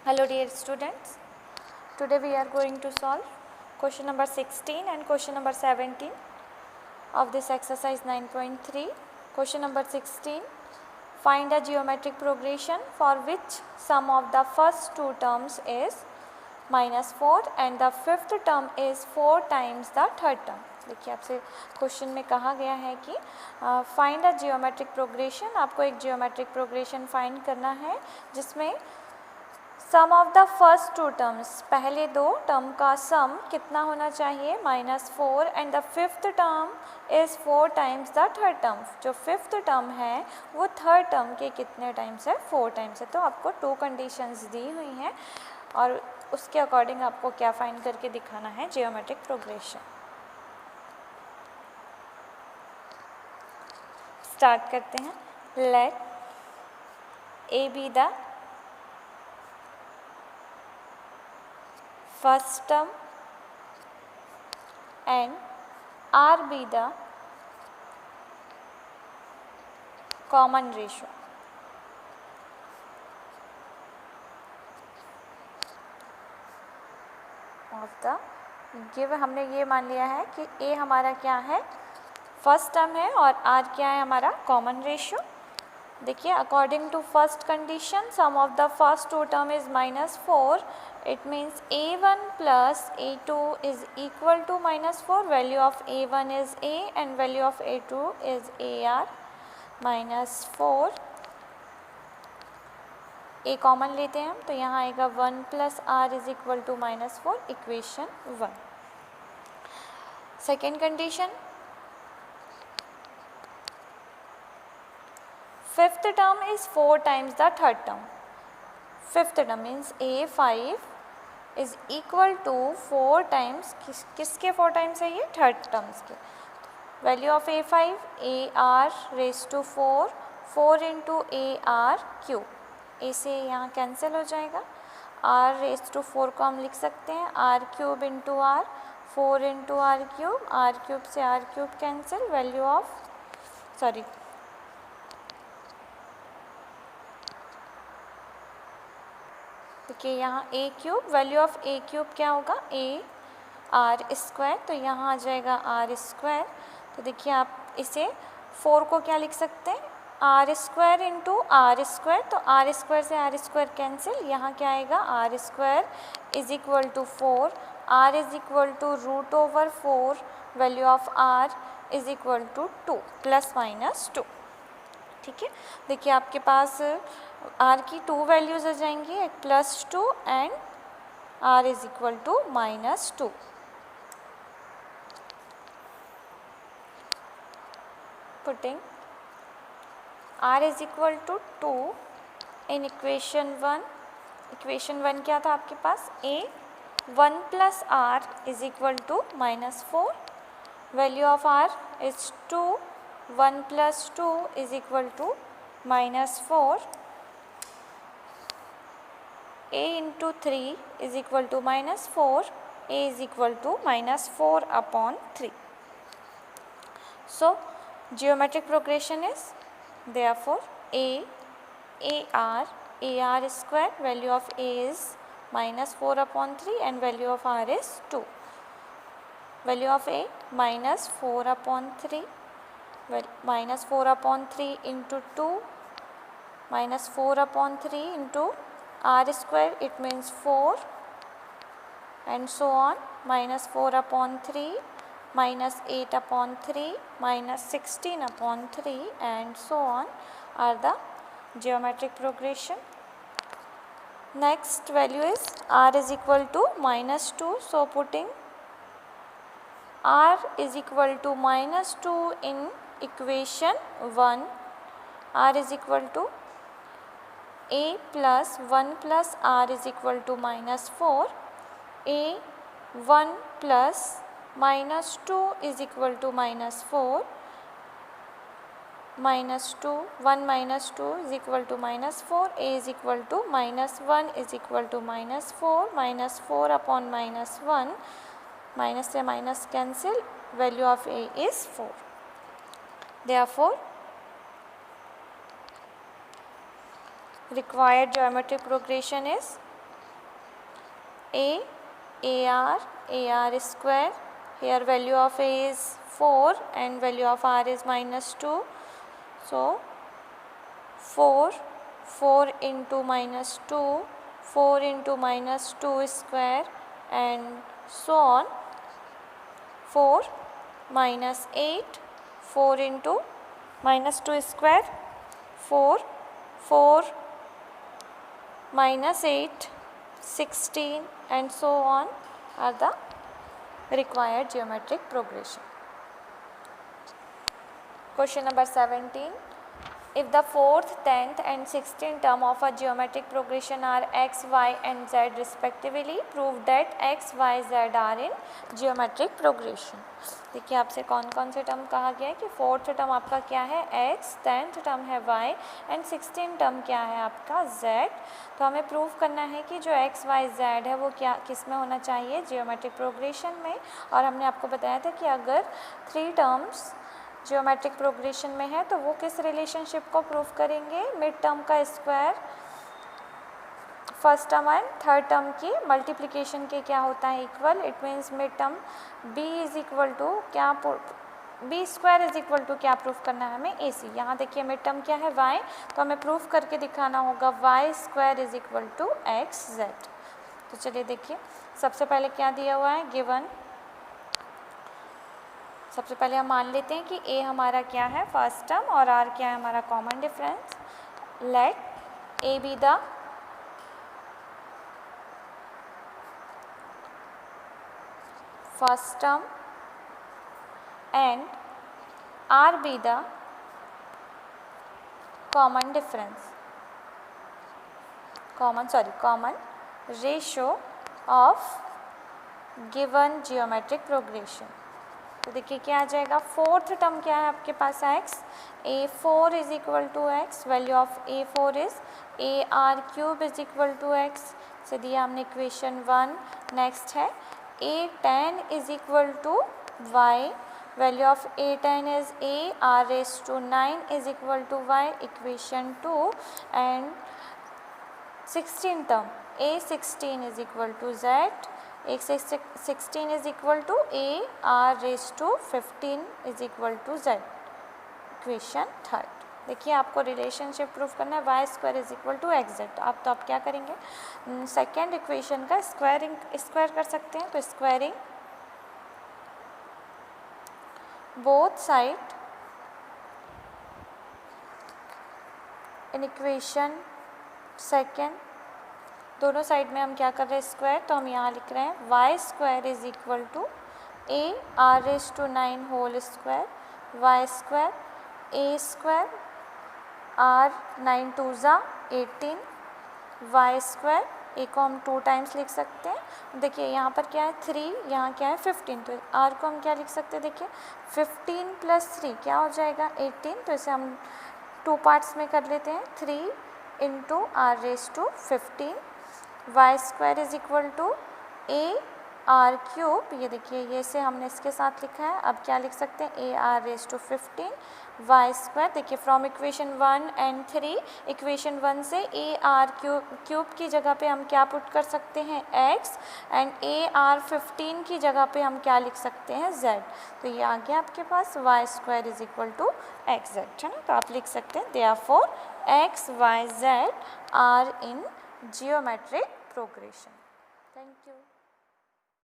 Hello dear students, today we are going to solve question number 16 and question number 17 of this exercise 9.3. Question number 16, find a geometric progression for which sum of the first two terms is -4 and the fifth term is 4 times the third term. देखिए आपसे question में कहा गया है कि find a geometric progression, आपको एक geometric progression find करना है जिसमें sum of the first two terms, पहले दो टर्म का सम कितना होना चाहिए -4 and the fifth term is 4 times the third term. जो फिफ्थ टर्म है वो थर्ड टर्म के कितने टाइम्स है? 4 टाइम्स है. तो आपको 2 कंडीशंस दी हुई हैं और उसके अकॉर्डिंग आपको क्या फाइंड करके दिखाना है? Geometric progression. स्टार्ट करते हैं. Let a be the first term and R be the common ratio. Of the give हमने ये मान लिया है कि A हमारा क्या है? फर्स्ट टर्म है और R क्या है? हमारा कॉमन रेशियो. देखिए according to first condition sum of the first two term is -4. It means A1 plus A2 is equal to -4. Value of A1 is A and value of A2 is AR. -4 A common लेते हैं हम तो यहाँ आएगा 1 plus R is equal to -4. Equation 1. Second condition, fifth term is 4 times the third term. Fifth term means A5 is equal to 4 times किसके 4 times है ये? Third terms के. Value of A5 AR raised to 4, 4 into AR cube. A से यहाँ cancel हो जाएगा. R raised to 4 को हम लिख सकते हैं R cube into R, 4 into R cube, R cube से R cube cancel. Value of देखिए यहाँ A cube, value of A cube क्या होगा? A R square. तो यहाँ आ जाएगा R स्क्वायर. तो देखिए आप इसे 4 को क्या लिख सकते हैं? R square into R square. तो R स्क्वायर से R स्क्वायर कैंसिल. यहाँ क्या आएगा? R square is equal to 4. R is equal to √/4. Value of R is equal to 2 ±2. ठीक है. देखिए आपके पास R की 2 वैल्यूज आ जाएंगी, एक +2 and R is equal to -2. Putting R is equal to 2 in equation 1. Equation 1 क्या था आपके पास? A1 plus R is equal to -4. Value of R is 2. 1 plus 2 is equal to -4. A into 3 is equal to -4. A is equal to -4/3. So geometric progression is therefore AR square. Value of A is -4/3 and value of R is 2. Value of A -4/3. Well, -4/3 into 2, -4/3 into R square, it means 4 and so on. -4/3 -8/3 -16/3 and so on are the geometric progression. Next value is R is equal to -2. So putting R is equal to -2 in equation 1, R is equal to A plus 1 plus R is equal to -4. A1 plus -2 is equal to -4. -2, 1 -2 is equal to -4. A is equal to -1 is equal to -4. -4/-1, minus से minus cancel. Value of A is 4. Therefore required geometric progression is AR square. Here value of A is 4 and value of R is -2. So 4 into -2, 4 into -2 square and so on. 4 minus 8, 4 into -2 square, 4 minus 8, 16 and so on are the required geometric progression. Question number 17. If the 4th, 10th and 16th term of a geometric progression are x, y and z respectively, prove that x, y, z are in geometric progression. देखिए आपसे कौन कौन से term कहा गया है कि 4th term आपका क्या है x, 10th टर्म है y एंड 16th टर्म क्या है आपका z. तो हमें प्रूव करना है कि जो x, y, z है वो क्या किस में होना चाहिए, जियोमेट्रिक प्रोग्रेशन में. और हमने आपको बताया था कि अगर 3 टर्म्स जियोमेट्रिक प्रोग्रेशन में है तो वो किस रिलेशनशिप को प्रूव करेंगे, मिड टर्म का square first term and third term की मल्टीप्लिकेशन के क्या होता है, equal. It means mid term b is equal to क्या, b square is equal to क्या प्रूफ करना है हमें, ए सी. यहाँ देखिए मिड टर्म क्या है y, तो हमें प्रूफ करके दिखाना होगा y square is equal to x z. तो चलिए देखिए सबसे पहले क्या दिया हुआ है, गिवन. सबसे पहले हम मान लेते हैं कि a हमारा क्या है फर्स्ट टर्म और r क्या है हमारा common difference. Let a be the first term and r be the common difference, common ratio of given geometric progression. तो देखिए क्या आ जाएगा, 4th टर्म क्या है आपके पास x, a4 is equal to x, value of a4 is ar³ is equal to x से दिया हमने इक्वेशन 1. नेक्स्ट है a10 is equal to y, value of a10 is a, r raised to 9 is equal to y, equation 2. and 16 term a16 is equal to z, a16 is equal to a, r raised to 15 is equal to z, equation 3rd. देखिए आपको relationship proof करना है y square is equal to x z. आप क्या करेंगे, second equation का square कर सकते हैं. तो squaring both side in equation second, दोनों साइड में हम क्या कर रहे हैं स्क्वायर. तो हम यहाँ लिख रहे हैं y square is equal to a r raise to 9 whole square, y square a square r 9 2 ज़ा 18, y स्क्वायर a को हम 2 टाइम्स लिख सकते हैं. देखिए यहाँ पर क्या है 3, यहाँ क्या है 15, तो r को हम क्या लिख सकते हैं, देखिए 15 प्लस 3 क्या हो जाएगा 18. तो इसे हम 2 पार्ट्स में कर लेते हैं, 3 into R raise to 15, y square is equal to ar³. ये देखिए ये से हमने इसके साथ लिखा है. अब क्या लिख सकते हैं ar raise to 15 y square. देखिए फ्रॉम इक्वेशन 1 एंड 3, इक्वेशन 1 से ar³ की जगह पे हम क्या पुट कर सकते हैं x, एंड ar15 की जगह पे हम क्या लिख सकते हैं z. तो ये आ गया आपके पास y square is equal to x z, है ना. तो आप लिख सकते हैं therefore x, y, z are in geometric progression. Thank you.